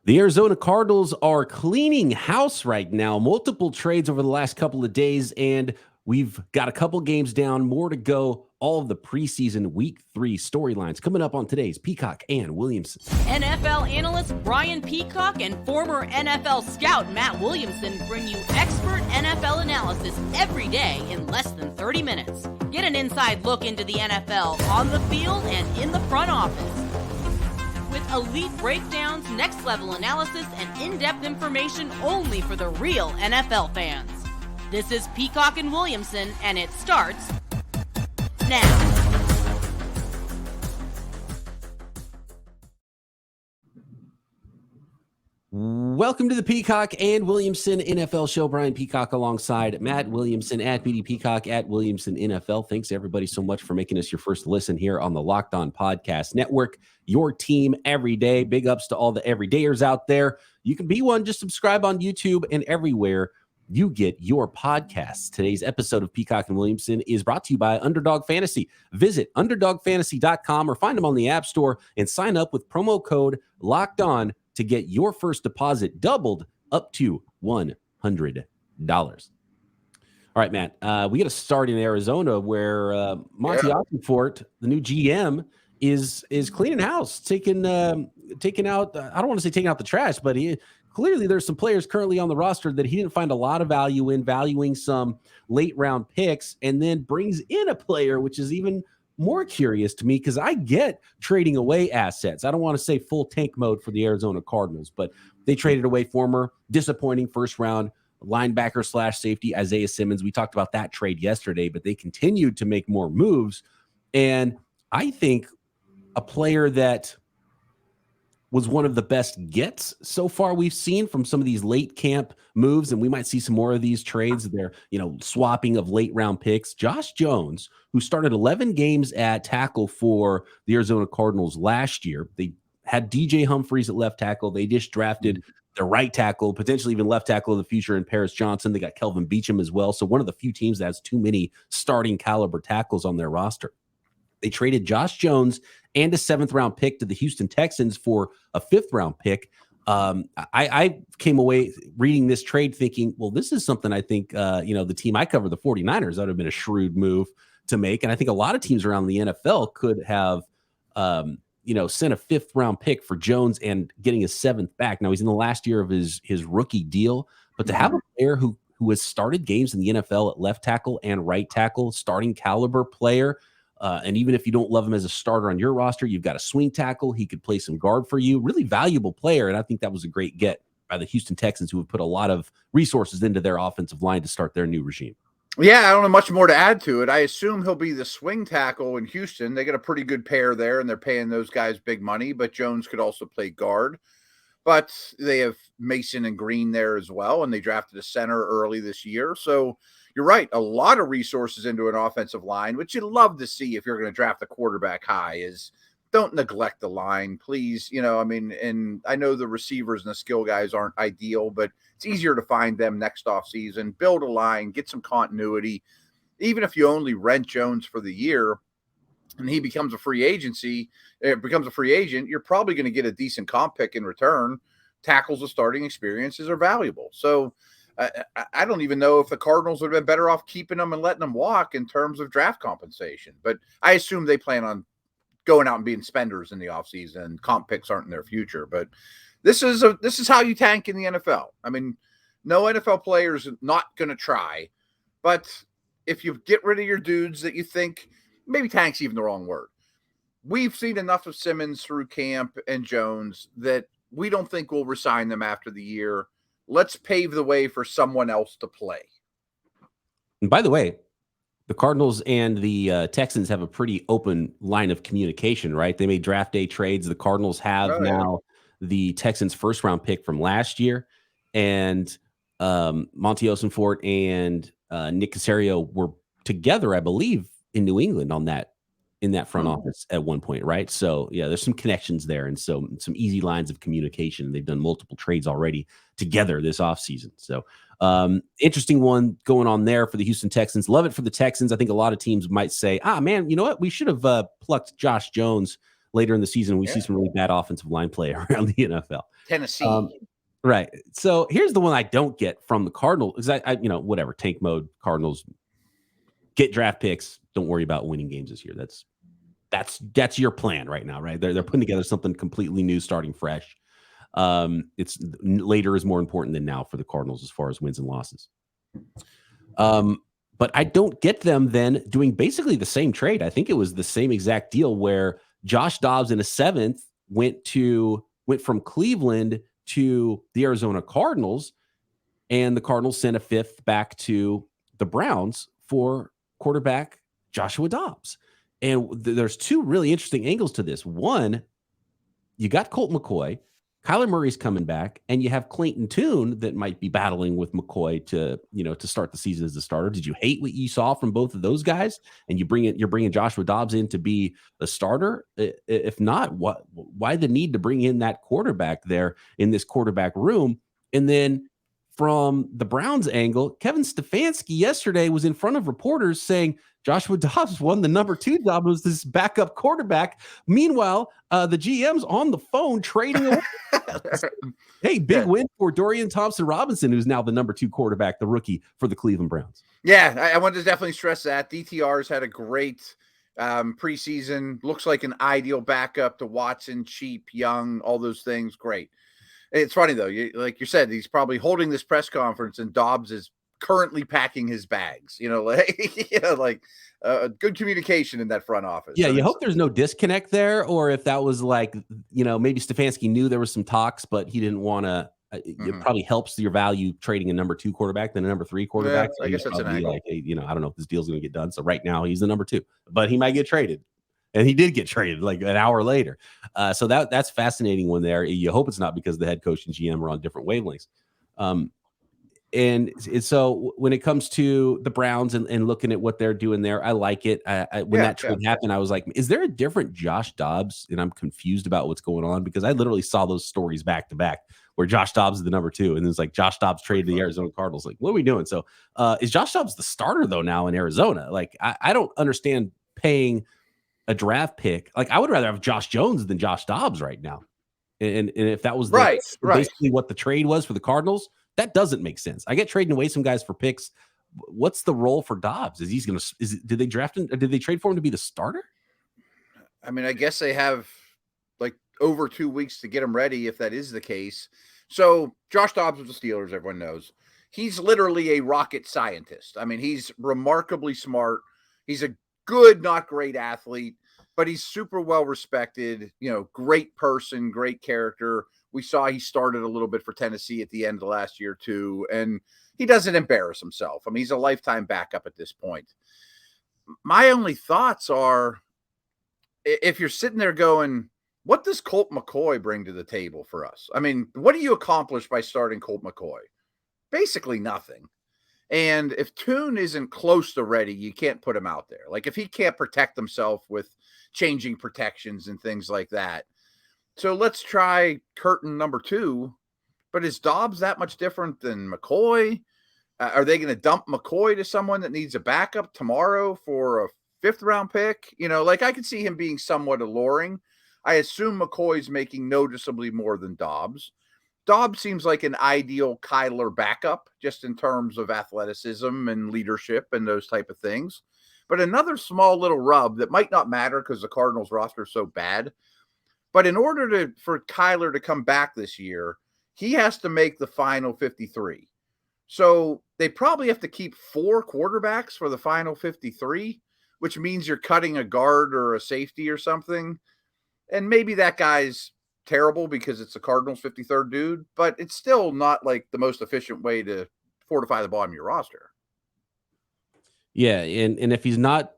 The Arizona Cardinals are cleaning house right now. Multiple trades over the last couple of days, and we've got a couple games down, more to go. All of the preseason week 3 storylines coming up on today's Peacock and Williamson. NFL analyst Brian Peacock and former NFL scout Matt Williamson bring you expert NFL analysis every day in less than 30 minutes. Get an inside look into the NFL on the field and in the front office. With elite breakdowns, next-level analysis, and in-depth information only for the real NFL fans. This is Peacock and Williamson, and it starts now. Welcome to the Peacock and Williamson NFL Show. Brian Peacock alongside Matt Williamson at BD Peacock at Williamson NFL. Thanks everybody so much for making us your first listen here on the Locked On Podcast Network. Your team every day. Big ups to all the everydayers out there. You can be one. Just subscribe on YouTube and everywhere you get your podcasts. Today's episode of Peacock and Williamson is brought to you by Underdog Fantasy. Visit underdogfantasy.com or find them on the App Store and sign up with promo code Locked On to get your first deposit doubled up to $100. All right, Matt, we got to start in Arizona where Monty Ossenfort, the new GM, is cleaning house, taking out, I don't want to say taking out the trash, but clearly there's some players currently on the roster that he didn't find a lot of value in, valuing some late round picks, and then brings in a player, which is even more curious to me because I get trading away assets. I don't want to say full tank mode for the Arizona Cardinals, but they traded away former disappointing first round linebacker / safety Isaiah Simmons. We talked about that trade yesterday, but they continued to make more moves. And I think a player that was one of the best gets so far we've seen from some of these late camp moves, and we might see some more of these trades. They're, swapping of late round picks. Josh Jones, who started 11 games at tackle for the Arizona Cardinals last year. They had DJ Humphries at left tackle. They just drafted the right tackle, potentially even left tackle of the future in Paris Johnson. They got Kelvin Beachum as well. So one of the few teams that has too many starting caliber tackles on their roster. They traded Josh Jones and a 7th-round pick to the Houston Texans for a 5th-round pick. I came away reading this trade thinking, well, this is something I think, the team I cover, the 49ers, that would have been a shrewd move to make. And I think a lot of teams around the NFL could have, sent a 5th-round pick for Jones and getting a 7th back. Now, he's in the last year of his rookie deal, but to have a player who has started games in the NFL at left tackle and right tackle, starting caliber player, and even if you don't love him as a starter on your roster, you've got a swing tackle. He could play some guard for you. Really valuable player, and I think that was a great get by the Houston Texans, who have put a lot of resources into their offensive line to start their new regime. Yeah, I don't have much more to add to it. I assume he'll be the swing tackle in Houston. They got a pretty good pair there, and they're paying those guys big money, but Jones could also play guard. But they have Mason and Green there as well, and they drafted a center early this year. So you're right, a lot of resources into an offensive line, which you'd love to see if you're going to draft a quarterback high, is don't neglect the line, please. And I know the receivers and the skill guys aren't ideal, but it's easier to find them next offseason. Build a line, get some continuity. Even if you only rent Jones for the year and he becomes a free agent, you're probably going to get a decent comp pick in return. Tackles with starting experiences are valuable. So I don't even know if the Cardinals would have been better off keeping them and letting them walk in terms of draft compensation. But I assume they plan on going out and being spenders in the offseason, and comp picks aren't in their future. But this is how you tank in the NFL. I mean, no NFL player is not going to try. But if you get rid of your dudes that you think, maybe tank's even the wrong word. We've seen enough of Simmons through camp and Jones that we don't think we'll resign them after the year. Let's pave the way for someone else to play. And by the way, the Cardinals and the Texans have a pretty open line of communication, right? They made draft day trades. The Cardinals have now the Texans' 1st-round pick from last year, and Monty Ossenfort and Nick Caserio were together, I believe, in New England in that front office at one point, right? So yeah, there's some connections there, and so some easy lines of communication. They've done multiple trades already together this offseason. So interesting one going on there for the Houston Texans. Love it for the Texans. I think a lot of teams might say, man, you know what? We should have plucked Josh Jones later in the season we see some really bad offensive line play around the NFL. Tennessee. Right. So here's the one I don't get from the Cardinals is I whatever, tank mode, Cardinals get draft picks. Don't worry about winning games this year. That's your plan right now, right? They're putting together something completely new, starting fresh. It's later is more important than now for the Cardinals as far as wins and losses. But I don't get them then doing basically the same trade. I think it was the same exact deal where Josh Dobbs in a 7th went from Cleveland to the Arizona Cardinals, and the Cardinals sent a 5th back to the Browns for quarterback Joshua Dobbs. And there's 2 really interesting angles to this. One, you got Colt McCoy, Kyler Murray's coming back, and you have Clayton Tune that might be battling with McCoy to start the season as the starter. Did you hate what you saw from both of those guys? And you're bringing Joshua Dobbs in to be the starter? If not, why the need to bring in that quarterback there in this quarterback room? And then from the Browns angle, Kevin Stefanski yesterday was in front of reporters saying Joshua Dobbs won the number 2 job as this backup quarterback. Meanwhile, the GM's on the phone trading away. Hey, big win for Dorian Thompson-Robinson, who's now the number 2 quarterback, the rookie for the Cleveland Browns. Yeah, I wanted to definitely stress that. DTR's had a great preseason. Looks like an ideal backup to Watson, cheap, young, all those things. Great. It's funny, though. Like you said, he's probably holding this press conference, and Dobbs is currently packing his bags. Good communication in that front office. Yeah, you hope there's no disconnect there, or if that was like, maybe Stefanski knew there was some talks, but he didn't want to. It probably helps your value trading a number 2 quarterback than a number 3 quarterback. Yeah, I guess that's an angle. Like, hey, I don't know if this deal's going to get done. So right now he's the number 2, but he might get traded. And he did get traded like an hour later. So that's fascinating one there. You hope it's not because the head coach and GM are on different wavelengths. And so when it comes to the Browns and looking at what they're doing there, I like it. When that trade happened, I was like, is there a different Josh Dobbs? And I'm confused about what's going on because I literally saw those stories back to back where Josh Dobbs is the number 2. And it's like Josh Dobbs traded to the Arizona Cardinals. Like, what are we doing? So is Josh Dobbs the starter, though, now in Arizona? Like, I don't understand paying a draft pick. Like, I would rather have Josh Jones than Josh Dobbs right now. And if that was basically what the trade was for the Cardinals, that doesn't make sense. I get trading away some guys for picks. What's the role for Dobbs? Did they draft him? Did they trade for him to be the starter? I mean, I guess they have like over 2 weeks to get him ready if that is the case. So Josh Dobbs of the Steelers, everyone knows. He's literally a rocket scientist. I mean, he's remarkably smart. He's a good, not great athlete, but he's super well respected, great person, great character. We saw he started a little bit for Tennessee at the end of last year too, and he doesn't embarrass himself. I mean, he's a lifetime backup at this point. My only thoughts are, if you're sitting there going, what does Colt McCoy bring to the table for us? I mean, what do you accomplish by starting Colt McCoy? Basically nothing. And if Tune isn't close to ready, you can't put him out there. Like if he can't protect himself with changing protections and things like that. So let's try curtain number 2. But is Dobbs that much different than McCoy? Are they going to dump McCoy to someone that needs a backup tomorrow for a 5th round pick? I could see him being somewhat alluring. I assume McCoy's making noticeably more than Dobbs. Dobbs seems like an ideal Kyler backup just in terms of athleticism and leadership and those type of things. But another small little rub that might not matter because the Cardinals roster is so bad. But in order for Kyler to come back this year, he has to make the final 53. So they probably have to keep 4 quarterbacks for the final 53, which means you're cutting a guard or a safety or something. And maybe that guy's terrible because it's the Cardinals' 53rd dude, but it's still not like the most efficient way to fortify the bottom of your roster. Yeah, and if he's not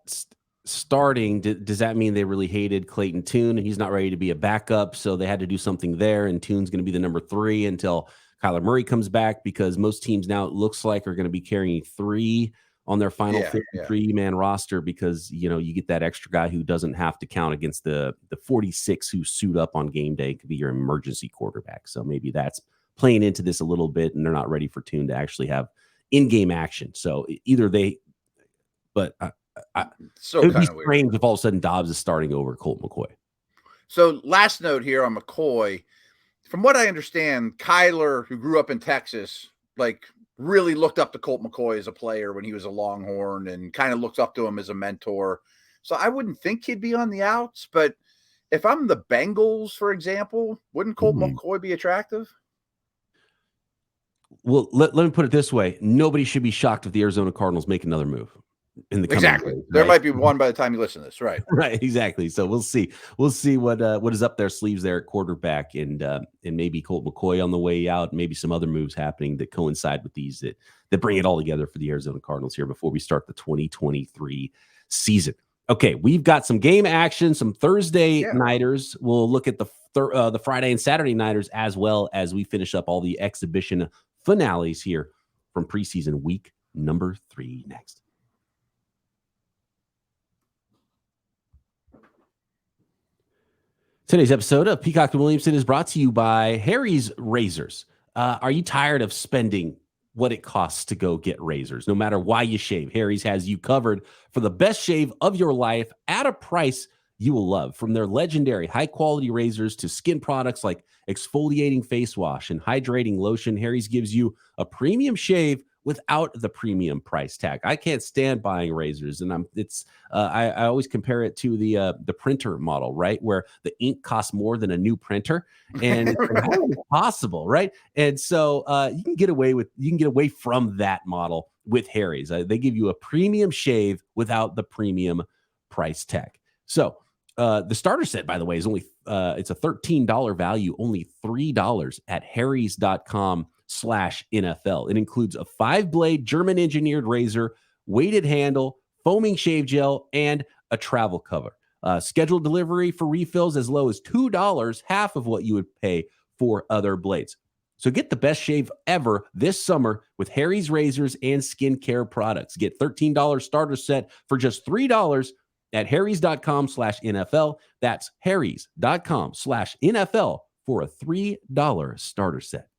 starting, does that mean they really hated Clayton Tune and he's not ready to be a backup? So they had to do something there, and Tune's going to be the number 3 until Kyler Murray comes back, because most teams now, it looks like, are going to be carrying 3 on their final 53-man roster, because you get that extra guy who doesn't have to count against the 46 who suit up on game day. It could be your emergency quarterback. So maybe that's playing into this a little bit, and they're not ready for Tune to actually have in-game action. So either they, but it would be strange if all of a sudden Dobbs is starting over Colt McCoy. So last note here on McCoy. From what I understand, Kyler, who grew up in Texas, like really looked up to Colt McCoy as a player when he was a Longhorn and kind of looks up to him as a mentor. So I wouldn't think he'd be on the outs, but if I'm the Bengals, for example, wouldn't Colt McCoy be attractive? Well, let me put it this way. Nobody should be shocked if the Arizona Cardinals make another move in the coming days, right? There might be one by the time you listen to this, right? Right, exactly. So we'll see. We'll see what is up their sleeves there at quarterback, and maybe Colt McCoy on the way out, maybe some other moves happening that coincide with these that bring it all together for the Arizona Cardinals here before we start the 2023 season. Okay, we've got some game action, some Thursday nighters. We'll look at the Friday and Saturday nighters as well as we finish up all the exhibition finales here from preseason week number 3 next. Today's episode of Peacock and Williamson is brought to you by Harry's Razors. Are you tired of spending what it costs to go get razors? No matter why you shave, Harry's has you covered for the best shave of your life at a price you will love. From their legendary high-quality razors to skin products like exfoliating face wash and hydrating lotion, Harry's gives you a premium shave without the premium price tag. I can't stand buying razors, and I always compare it to the printer model, right, where the ink costs more than a new printer, and it's possible, right? And so you can get away from that model with Harry's. They give you a premium shave without the premium price tag. So the starter set, by the way, is only it's a $13 value, only $3 at harrys.com/NFL. It includes a 5-blade German engineered razor, weighted handle, foaming shave gel, and a travel cover. Scheduled delivery for refills as low as $2, half of what you would pay for other blades. So get the best shave ever this summer with Harry's razors and skincare products. Get $13 starter set for just $3 at harrys.com/NFL. That's harrys.com/NFL for a $3 starter set.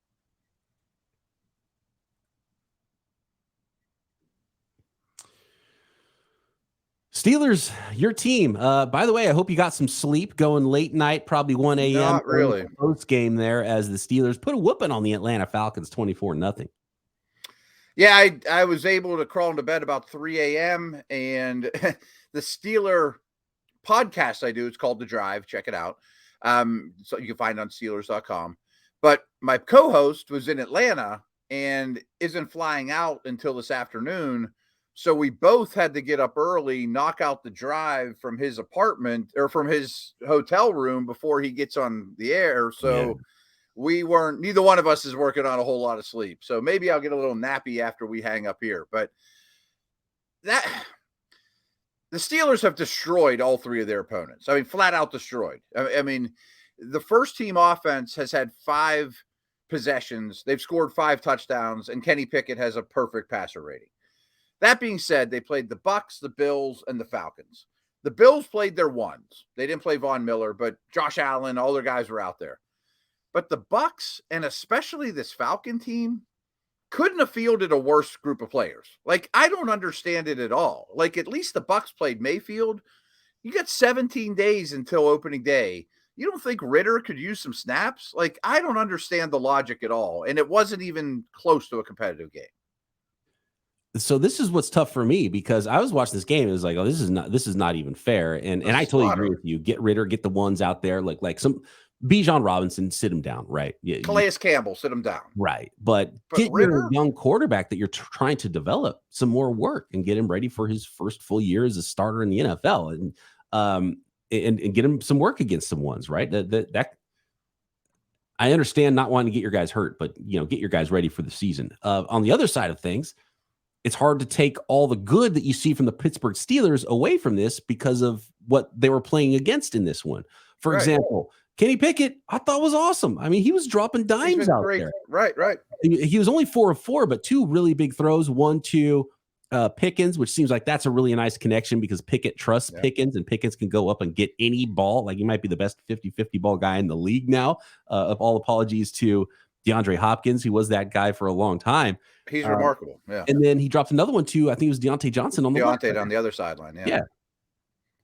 Steelers, your team. By the way, I hope you got some sleep going late night, probably 1 a.m. Not really. Post game there as the Steelers put a whooping on the Atlanta Falcons 24-0. Yeah, I was able to crawl into bed about 3 a.m. and the Steeler podcast I do, it's called The Drive. Check it out. So you can find it on Steelers.com. But my co-host was in Atlanta and isn't flying out until this afternoon. So we both had to get up early, knock out the drive from his apartment or from his hotel room before he gets on the air. So neither one of us is working on a whole lot of sleep. So maybe I'll get a little nappy after we hang up here. But the Steelers have destroyed all 3 of their opponents. I mean, flat out destroyed. I mean, the first team offense has had 5 possessions. They've scored 5 touchdowns, and Kenny Pickett has a perfect passer rating. That being said, they played the Bucs, the Bills, and the Falcons. The Bills played their ones. They didn't play Von Miller, but Josh Allen, all their guys were out there. But the Bucs, and especially this Falcon team, couldn't have fielded a worse group of players. Like, I don't understand it at all. Like, at least the Bucs played Mayfield. You got 17 days until opening day. You don't think Ritter could use some snaps? Like, I don't understand the logic at all. And it wasn't even close to a competitive game. So this is what's tough for me because I was watching this game and it was like, oh, this is not even fair. And I totally agree with you. Get Ritter, get the ones out there, like some Bijan Robinson, sit him down, right? Yeah, Calais Campbell, sit him down. Right. But get Ritter, your young quarterback that you're trying to develop some more work and get him ready for his first full year as a starter in the NFL and get him some work against some ones, right? That I understand not wanting to get your guys hurt, but get your guys ready for the season. On the other side of things, it's hard to take all the good that you see from the Pittsburgh Steelers away from this because of what they were playing against in this one. For example, Kenny Pickett, I thought was awesome. I mean, he was dropping dimes out there. Right. He was only 4 of 4, but 2 really big throws. 1 to Pickens, which seems like that's a really nice connection because Pickett trusts Pickens, and Pickens can go up and get any ball. Like, he might be the best 50-50 ball guy in the league now. Of all apologies to DeAndre Hopkins, who was that guy for a long time. He's remarkable. Yeah. And then he dropped another one too. I think it was Deontay Johnson on the on the other sideline. Yeah.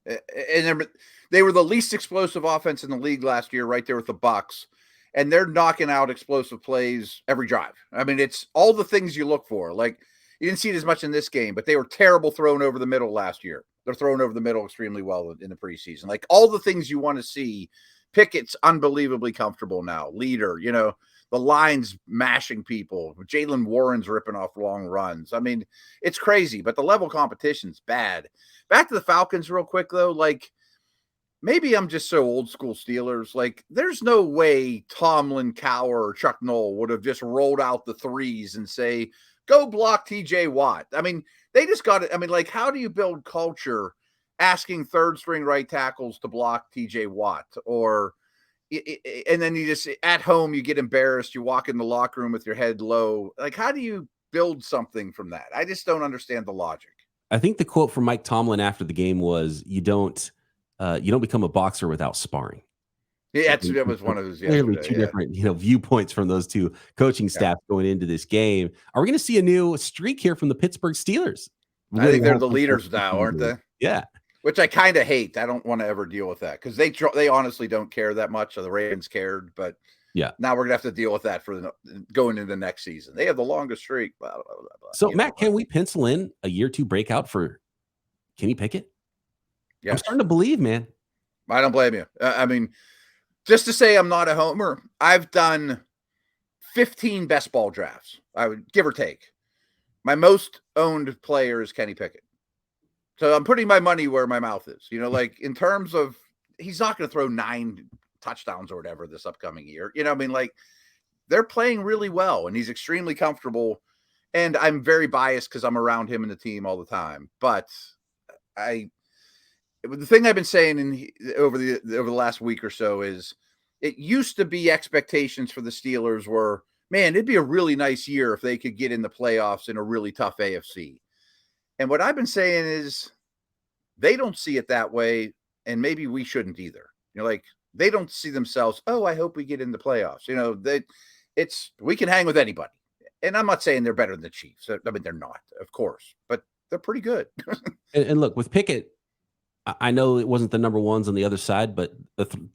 And they were the least explosive offense in the league last year, right there with the Bucs. And they're knocking out explosive plays every drive. I mean, it's all the things you look for. Like, you didn't see it as much in this game, but they were terrible throwing over the middle last year. They're throwing over the middle extremely well in the preseason. Like, all the things you want to see. Pickett's unbelievably comfortable now. Leader, the line's mashing people. Jaylen Warren's ripping off long runs. I mean, it's crazy, but the level of competition's bad. Back to the Falcons real quick, though. Like, maybe I'm just so old school Steelers. Like, there's no way Tomlin, Cowher, or Chuck Noll would have just rolled out the threes and say, go block TJ Watt. I mean, they just got it. I mean, like, how do you build culture asking third string right tackles to block TJ Watt? And then you just, at home, you get embarrassed. You walk in the locker room with your head low. Like, how do you build something from that? I just don't understand the logic. I think the quote from Mike Tomlin after the game was, you don't become a boxer without sparring. Yeah, that was one of those. Clearly two different, viewpoints from those two coaching staff going into this game. Are we going to see a new streak here from the Pittsburgh Steelers? I think they're the leaders now, aren't they? Yeah. Which I kind of hate. I don't want to ever deal with that because they honestly don't care that much. So the Ravens cared, but yeah, now we're gonna have to deal with that for going into the next season. They have the longest streak. Blah, blah, blah, blah. So Matt, can we pencil in a year 2 breakout for Kenny Pickett? Yeah, I'm starting to believe, man. I don't blame you. I mean, just to say I'm not a homer, I've done 15 best ball drafts. I would give or take. My most owned player is Kenny Pickett. So I'm putting my money where my mouth is, like in terms of he's not going to throw 9 touchdowns or whatever this upcoming year. I mean, like they're playing really well and he's extremely comfortable. And I'm very biased because I'm around him and the team all the time. But the thing I've been saying over the last week or so is it used to be expectations for the Steelers were, man, it'd be a really nice year if they could get in the playoffs in a really tough AFC. And what I've been saying is they don't see it that way, and maybe we shouldn't either. Like they don't see themselves, oh, I hope we get in the playoffs. We can hang with anybody. And I'm not saying they're better than the Chiefs. I mean, they're not, of course, but they're pretty good. and look, with Pickett, I know it wasn't the number ones on the other side, but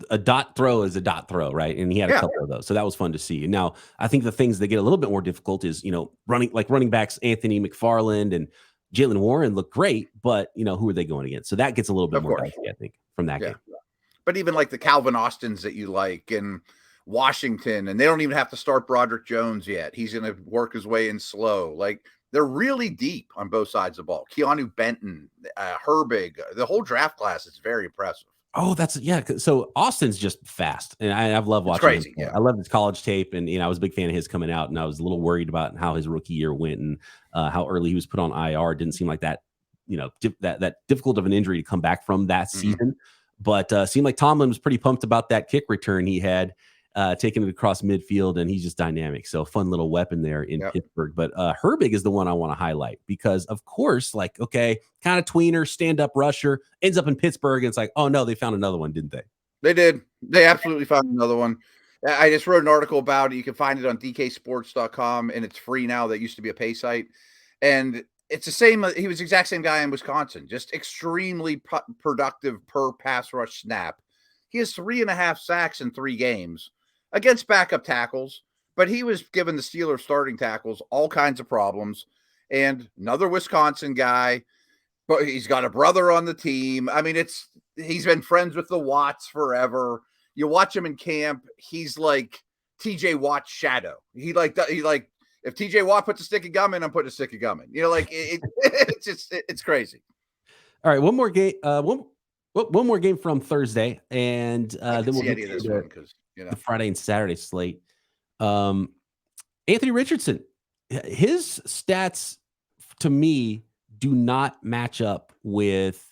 a dot throw is a dot throw, right? And he had a couple of those. So that was fun to see. And now I think the things that get a little bit more difficult is, running backs, Anthony McFarland and Jaylen Warren look great, but who are they going against? So that gets a little bit more dicey, I think, from that game. But even like the Calvin Austins that you like and Washington, and they don't even have to start Broderick Jones yet. He's going to work his way in slow. Like they're really deep on both sides of the ball. Keanu Benton, Herbig, the whole draft class is very impressive. Oh, so Austin's just fast, and I've loved watching crazy, him. Yeah. I love his college tape, and I was a big fan of his coming out, and I was a little worried about how his rookie year went and how early he was put on IR. It didn't seem like that, that difficult of an injury to come back from that season. But seemed like Tomlin was pretty pumped about that kick return he had, taking it across midfield, and he's just dynamic. So fun little weapon there in Pittsburgh. But Herbig is the one I want to highlight because, of course, kind of tweener, stand-up rusher, ends up in Pittsburgh, and it's like, oh, no, they found another one, didn't they? They did. They absolutely found another one. I just wrote an article about it. You can find it on dksports.com, and it's free now. That used to be a pay site. And it's the same. He was the exact same guy in Wisconsin, just extremely productive per pass rush snap. He has 3.5 sacks in 3 games against backup tackles, but he was giving the Steelers starting tackles all kinds of problems. And another Wisconsin guy, but he's got a brother on the team. I mean, he's been friends with the Watts forever. You watch him in camp, he's like TJ Watt's shadow. He like if TJ Watt puts a stick of gum in, I'm putting a stick of gum in. It's crazy. All right, one more game. One more game from Thursday, and then we'll get to this one because the Friday and Saturday slate. Anthony Richardson, his stats to me do not match up with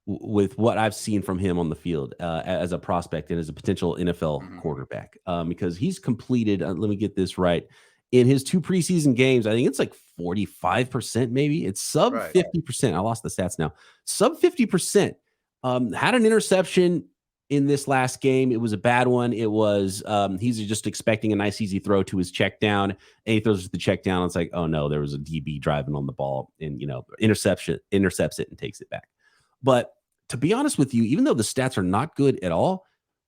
what I've seen from him on the field as a prospect and as a potential NFL quarterback, because he's completed. Let me get this right. In his 2 preseason games, I think it's like 45%, maybe. It's sub 50%. I lost the stats now. Sub 50%. Had an interception in this last game. It was a bad one. It was he's just expecting a nice easy throw to his check down, and he throws the check down. It's like, oh no, there was a DB driving on the ball, and intercepts it and takes it back. But to be honest with you, even though the stats are not good at all,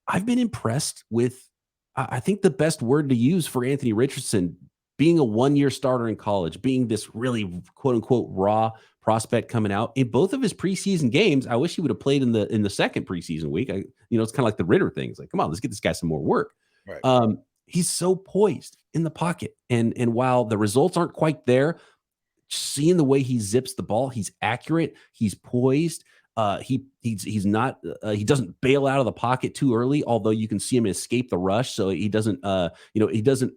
I've been impressed with, I think the best word to use for Anthony Richardson, being a one-year starter in college, being this really quote unquote raw prospect coming out in both of his preseason games. I wish he would have played in the second preseason week. It's kind of like the Ritter thing. It's like, come on, let's get this guy some more work. Right. He's so poised in the pocket. And while the results aren't quite there, seeing the way he zips the ball, he's accurate, he's poised. He's not he doesn't bail out of the pocket too early, although you can see him escape the rush. So he doesn't he doesn't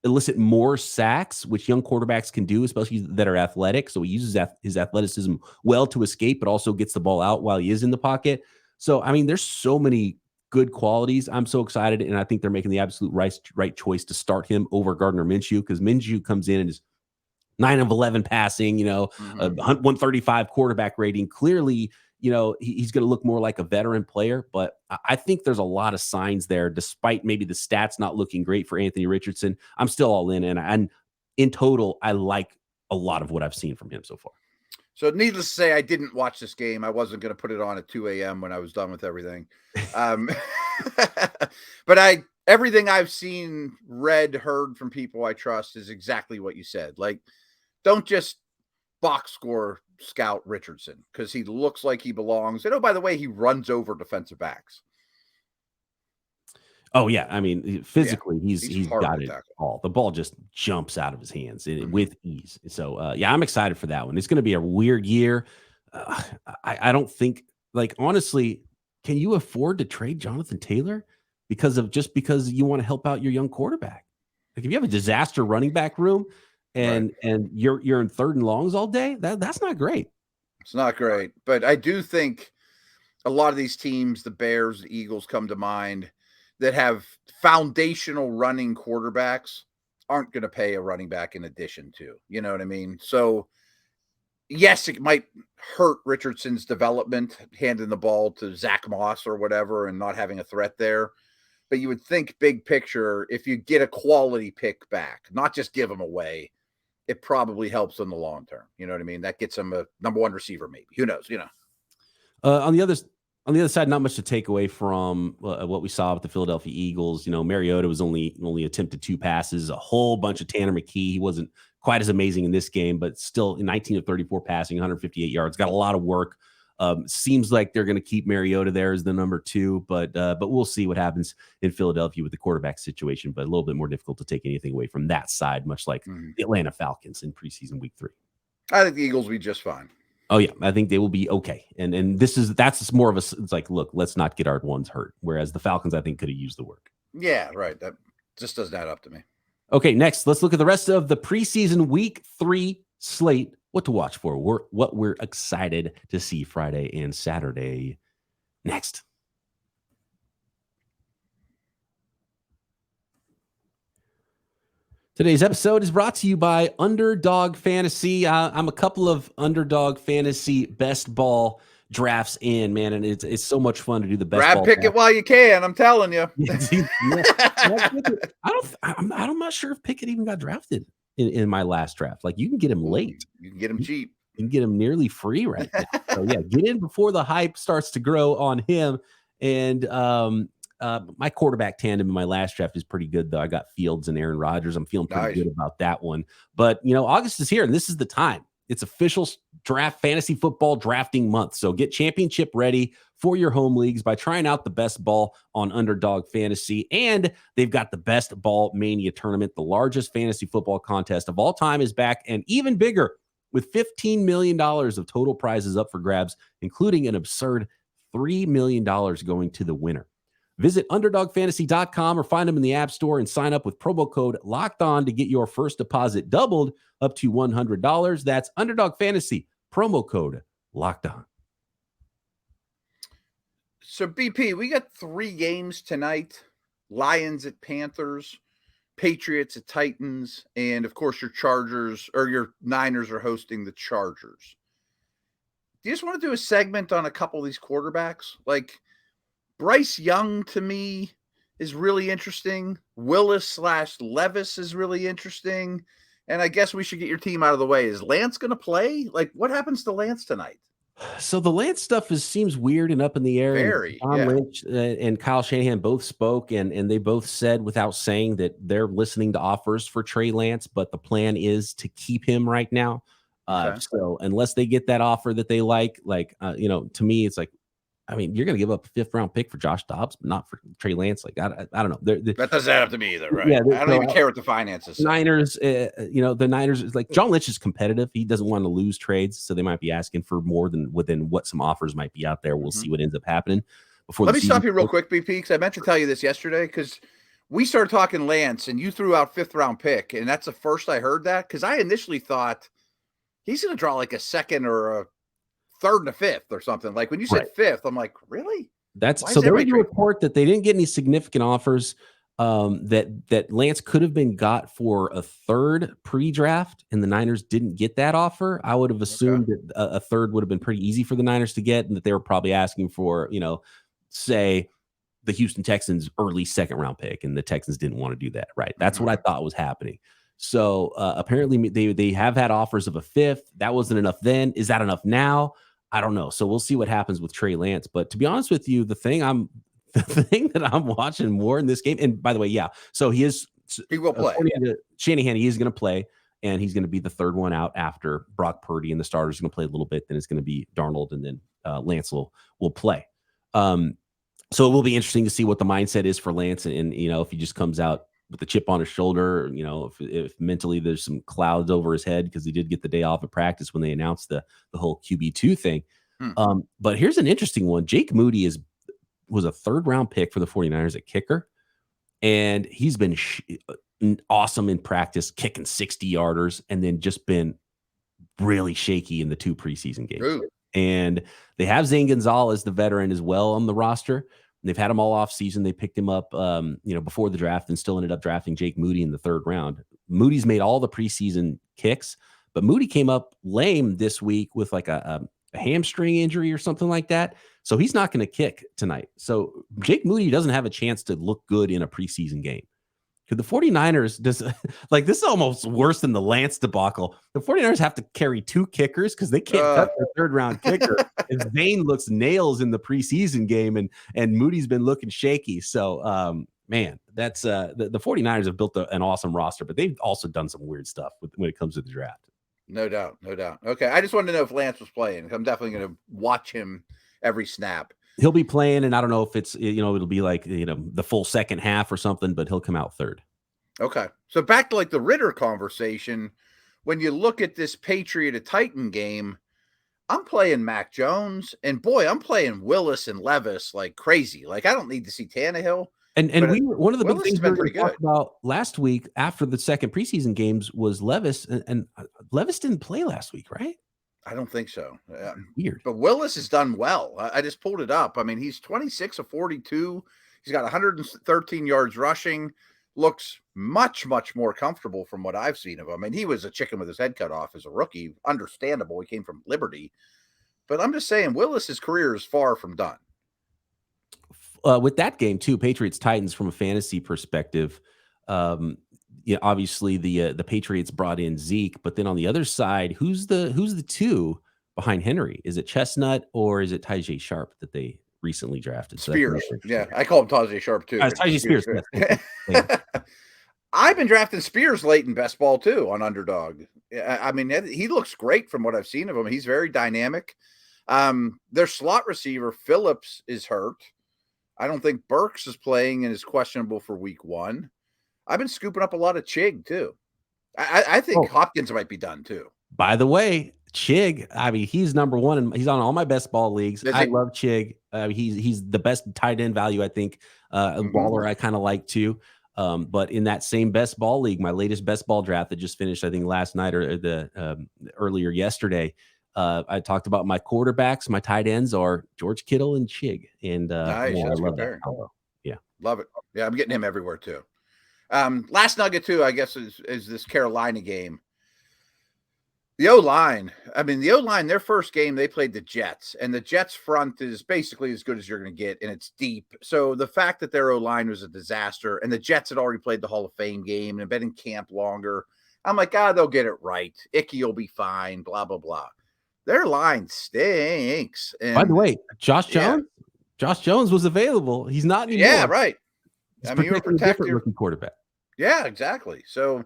elicit more sacks, which young quarterbacks can do, especially that are athletic. So he uses his athleticism well to escape, but also gets the ball out while he is in the pocket. So, I mean, there's so many good qualities. I'm so excited, and I think they're making the absolute right choice to start him over Gardner Minshew, because Minshew comes in and is 9 of 11 passing, a 135 quarterback rating. Clearly, he's going to look more like a veteran player, but I think there's a lot of signs there, despite maybe the stats not looking great for Anthony Richardson. I'm still all in, and in total, I like a lot of what I've seen from him so far. So needless to say, I didn't watch this game. I wasn't going to put it on at 2 a.m. when I was done with everything. But everything I've seen, read, heard from people I trust is exactly what you said. Like, don't just box score scout Richardson, because he looks like he belongs. And, oh, by the way, he runs over defensive backs. Oh, yeah. I mean, physically, he's got it all. The ball just jumps out of his hands with ease. So, I'm excited for that one. It's going to be a weird year. I don't think, honestly, can you afford to trade Jonathan Taylor because you want to help out your young quarterback? Like, if you have a disaster running back room and you're in third and longs all day, that's not great. It's not great. But I do think a lot of these teams, the Bears, the Eagles come to mind, that have foundational running quarterbacks aren't going to pay a running back in addition to, you know what I mean? So yes, it might hurt Richardson's development, handing the ball to Zach Moss or whatever and not having a threat there. But you would think big picture, if you get a quality pick back, not just give them away, it probably helps in the long term. You know what I mean? That gets them a number one receiver, maybe. Who knows? On the other side, not much to take away from what we saw with the Philadelphia Eagles. Mariota was only attempted 2 passes, a whole bunch of Tanner McKee. He wasn't quite as amazing in this game, but still 19 of 34 passing, 158 yards. Got a lot of work. Seems like they're going to keep Mariota there as the number 2, but we'll see what happens in Philadelphia with the quarterback situation. But a little bit more difficult to take anything away from that side, much like the Atlanta Falcons in preseason week 3. I think the Eagles will be just fine. Oh yeah, I think they will be okay. And that's more of it's like, look, let's not get our ones hurt. Whereas the Falcons, I think, could have used the work. Yeah, right. That just doesn't add up to me. Okay, next, let's look at the rest of the preseason week 3 slate. What to watch for? What we're excited to see Friday and Saturday. Next. Today's episode is brought to you by Underdog Fantasy. I'm a couple of Underdog Fantasy best ball drafts in, man, and it's so much fun to do the best ball. Grab Pickett while you can. I'm telling you. I'm not sure if Pickett even got drafted in my last draft. Like, you can get him late. You can get him cheap. You can get him nearly free right now. So yeah, get in before the hype starts to grow on him. And my quarterback tandem in my last draft is pretty good, though. I got Fields and Aaron Rodgers. I'm feeling pretty good about that one. But, August is here, and this is the time. It's official draft fantasy football drafting month. So get championship ready for your home leagues by trying out the best ball on Underdog Fantasy. And they've got the Best Ball Mania tournament. The largest fantasy football contest of all time is back, and even bigger, with $15 million of total prizes up for grabs, including an absurd $3 million going to the winner. Visit UnderdogFantasy.com or find them in the App Store and sign up with promo code LOCKEDON to get your first deposit doubled up to $100. That's Underdog Fantasy, promo code LOCKEDON. So, BP, we got 3 games tonight. Lions at Panthers, Patriots at Titans, and, of course, your Chargers or your Niners are hosting the Chargers. Do you just want to do a segment on a couple of these quarterbacks? Like, Bryce Young, to me, is really interesting. Willis/Levis is really interesting. And I guess we should get your team out of the way. Is Lance going to play? Like, what happens to Lance tonight? So the Lance stuff seems weird and up in the air. Very, And John Lynch and Kyle Shanahan both spoke, and they both said without saying that they're listening to offers for Trey Lance, but the plan is to keep him right now. Okay. So unless they get that offer that they to me, it's like, I mean, you're going to give up a 5th round pick for Josh Dobbs, but not for Trey Lance. Like, I don't know. That doesn't add up to me either, right? Yeah, I don't even care what the finances say. Niners, the Niners is like John Lynch is competitive. He doesn't want to lose trades, so they might be asking for more than within what some offers might be out there. We'll see what ends up happening. Let me stop you real quick, BP, because I meant to tell you this yesterday, because we started talking Lance and you threw out 5th round pick, and that's the first I heard that, because I initially thought he's going to draw like a 2nd or a 3rd and a 5th or something. Like when you said 5th, I'm like, really? There was a report that they didn't get any significant offers. That Lance could have been got for a 3rd pre-draft, and the Niners didn't get that offer. I would have assumed that a 3rd would have been pretty easy for the Niners to get, and that they were probably asking for, say the Houston Texans early 2nd round pick, and the Texans didn't want to do that. Right. That's what I thought was happening. So apparently they have had offers of a 5th. That wasn't enough then. Is that enough now? I don't know. So we'll see what happens with Trey Lance. But to be honest with you, the thing that I'm watching more in this game, and by the way, so he will play. According to Shanahan, he is going to play, and he's going to be the 3rd one out after Brock Purdy, and the starters are going to play a little bit. Then it's going to be Darnold, and then Lance will play. So it will be interesting to see what the mindset is for Lance, and if he just comes out with a chip on his shoulder, if mentally there's some clouds over his head because he did get the day off of practice when they announced the whole QB2 thing. But here's an interesting one. Jake Moody was a 3rd round pick for the 49ers at kicker, and he's been awesome in practice, kicking 60-yarders, and then just been really shaky in the 2 preseason games. Ooh. And they have Zane Gonzalez, the veteran, as well on the roster. They've had him all off season. They picked him up, before the draft, and still ended up drafting Jake Moody in the 3rd round. Moody's made all the preseason kicks, but Moody came up lame this week with like a hamstring injury or something like that. So he's not going to kick tonight. So Jake Moody doesn't have a chance to look good in a preseason game. Could the 49ers this is almost worse than the Lance debacle. The 49ers have to carry 2 kickers because they can't cut their 3rd round kicker. And Zane looks nails in the preseason game, and Moody's been looking shaky. So man, that's the 49ers have built an awesome roster, but they've also done some weird stuff when it comes to the draft. No doubt. Okay. I just wanted to know if Lance was playing. I'm definitely going to watch him every snap. He'll be playing, and I don't know if it's, it'll be like, the full second half or something, but he'll come out 3rd. Okay. So back to like the Ritter conversation, when you look at this Patriot to Titan game, I'm playing Mac Jones, and boy, I'm playing Willis and Levis like crazy. Like, I don't need to see Tannehill. And one of the big things we were talking about last week after the 2nd preseason games was Levis, and Levis didn't play last week, right? I don't think so. Weird. But Willis has done well. I just pulled it up. I mean, he's 26 of 42. He's got 113 yards rushing. Looks much, much more comfortable from what I've seen of him. I mean, he was a chicken with his head cut off as a rookie. Understandable. He came from Liberty. But I'm just saying, Willis's career is far from done. With that game, too, Patriots-Titans from a fantasy perspective, obviously the Patriots brought in Zeke, but then on the other side, who's the 2 behind Henry? Is it Chestnut or is it Tajay Sharp that they recently drafted? Spears. Yeah, I call him Tajay Sharp too. Tajay Spears. I've been drafting Spears late in best ball too on Underdog. I mean, he looks great from what I've seen of him. He's very dynamic. Their slot receiver Phillips is hurt. I don't think Burks is playing and is questionable for week 1. I've been scooping up a lot of Chig too. I think Hopkins might be done too. By the way, Chig, I mean, he's number 1 and he's on all my best ball leagues. I love Chig. He's the best tight end value, I think. Baller I kind of like too. But in that same best ball league, my latest best ball draft that just finished, I think last night or earlier yesterday, I talked about my quarterbacks. My tight ends are George Kittle and Chig. And nice. I love that. Yeah. Love it. Yeah, I'm getting him everywhere too. Last nugget too, I guess, is this Carolina game. The O-line, their first game, they played the Jets, and the Jets front is basically as good as you're going to get, and it's deep. So the fact that their O-line was a disaster, and the Jets had already played the Hall of Fame game and been in camp longer, I'm like, they'll get it right. Icky will be fine, blah, blah, blah. Their line stinks. And by the way, Josh Jones was available. He's not anymore. Yeah, right. He's I mean, you were protecting a different rookie quarterback. Yeah, exactly. So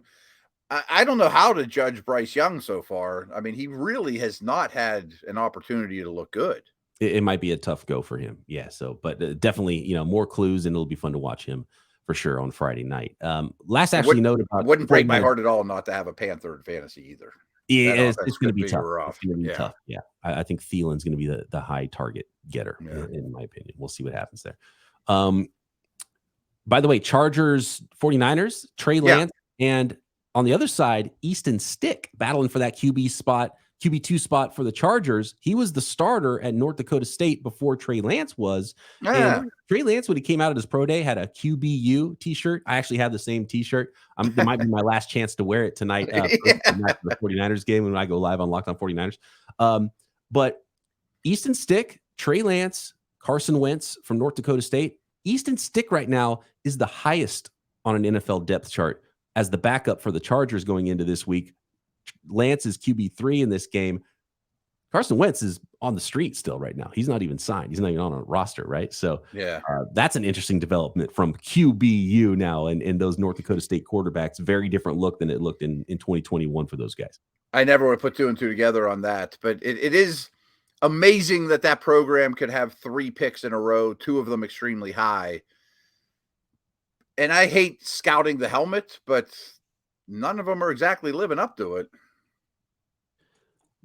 I don't know how to judge Bryce Young so far. I mean, he really has not had an opportunity to look good. It might be a tough go for him. Yeah. So, but definitely, more clues, and it'll be fun to watch him for sure on Friday night. Last note about wouldn't break my heart at all not to have a Panther in fantasy either. Yeah, it's going to be tough. Rough. It's going to be tough. Yeah. I think Thielen's going to be the high target getter, in my opinion. We'll see what happens there. By the way, Chargers, 49ers, Trey Lance, and on the other side, Easton Stick battling for that QB2 spot for the Chargers. He was the starter at North Dakota State before Trey Lance was. Yeah. And Trey Lance, when he came out at his pro day, had a QBU t-shirt. I actually have the same t-shirt. That might be my last chance to wear it tonight for the 49ers game when I go live on Locked On 49ers. But Easton Stick, Trey Lance, Carson Wentz from North Dakota State. Easton Stick right now is the highest on an NFL depth chart as the backup for the Chargers going into this week. Lance is QB3 in this game. Carson Wentz is on the street still right now. He's not even signed. He's not even on a roster, right? So that's an interesting development from QBU now and those North Dakota State quarterbacks. Very different look than it looked in 2021 for those guys. I never would put two and two together on that, but it is amazing that program could have 3 picks in a row, 2 of them extremely high. And I hate scouting the helmet, but none of them are exactly living up to it.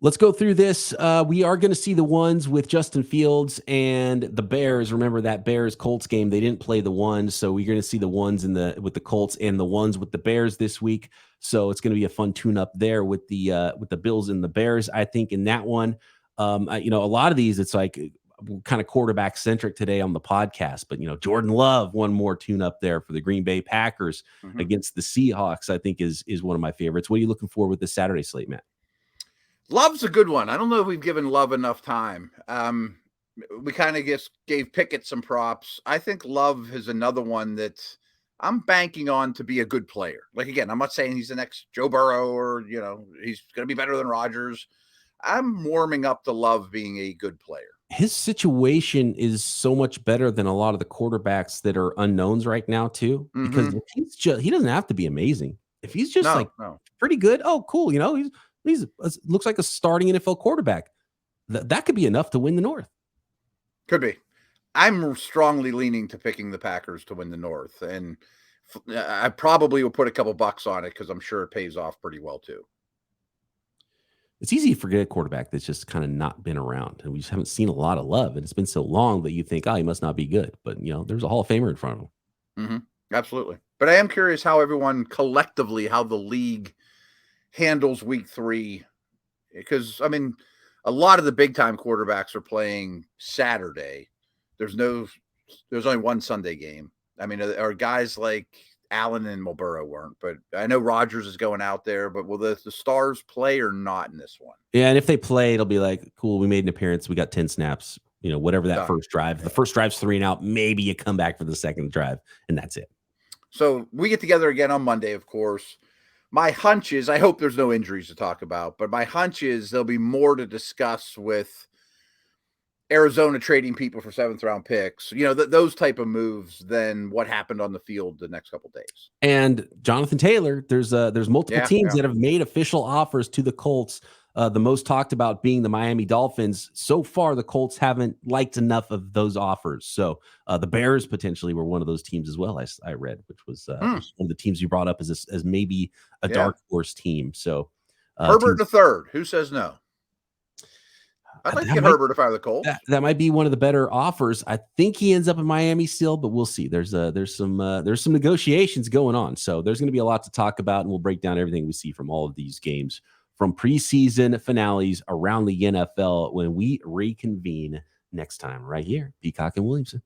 Let's go through this. We are going to see the ones with Justin Fields and the Bears. Remember that Bears-Colts game. They didn't play the ones, so we're going to see the ones with the Colts and the ones with the Bears this week. So it's going to be a fun tune-up there with the Bills and the Bears. I think in that one, a lot of these, it's like kind of quarterback centric today on the podcast, but Jordan Love, one more tune up there for the Green Bay Packers against the Seahawks, I think is one of my favorites. What are you looking for with this Saturday slate, Matt? Love's a good one. I don't know if we've given Love enough time. We kind of just gave Pickett some props. I think Love is another one that I'm banking on to be a good player. Like, again, I'm not saying he's the next Joe Burrow or, he's going to be better than Rodgers. I'm warming up to Love being a good player. His situation is so much better than a lot of the quarterbacks that are unknowns right now too, because if he doesn't have to be amazing. If he's just pretty good, oh, cool. He's looks like a starting NFL quarterback. That could be enough to win the North. Could be. I'm strongly leaning to picking the Packers to win the North, and I probably will put a couple bucks on it because I'm sure it pays off pretty well too. It's easy to forget a quarterback that's just kind of not been around, and we just haven't seen a lot of love, and it's been so long that you think, he must not be good. But, there's a Hall of Famer in front of him. Absolutely. But I am curious how everyone collectively, how the league handles week 3, because, a lot of the big-time quarterbacks are playing Saturday. There's only one Sunday game. Are guys like Allen and Mulborough weren't, but I know Rodgers is going out there, but will the stars play or not in this one? Yeah, and if they play, it'll be like, cool, we made an appearance, we got 10 snaps, whatever that first drive. The first drive's 3 and out, maybe you come back for the second drive, and that's it. So we get together again on Monday, of course. My hunch is, I hope there's no injuries to talk about, but my hunch is there'll be more to discuss with Arizona trading people for 7th round picks, those type of moves than what happened on the field the next couple of days. And Jonathan Taylor, there's multiple teams that have made official offers to the Colts. The most talked about being the Miami Dolphins. So far, the Colts haven't liked enough of those offers. So the Bears potentially were one of those teams as well. I read, which was one of the teams you brought up as maybe a dark horse team. So Herbert the third. Who says no? I'd like to get Herbert if I were the Colts. That might be one of the better offers. I think he ends up in Miami still, but we'll see. There's some negotiations going on. So there's going to be a lot to talk about, and we'll break down everything we see from all of these games, from preseason finales around the NFL when we reconvene next time right here, Peacock and Williamson.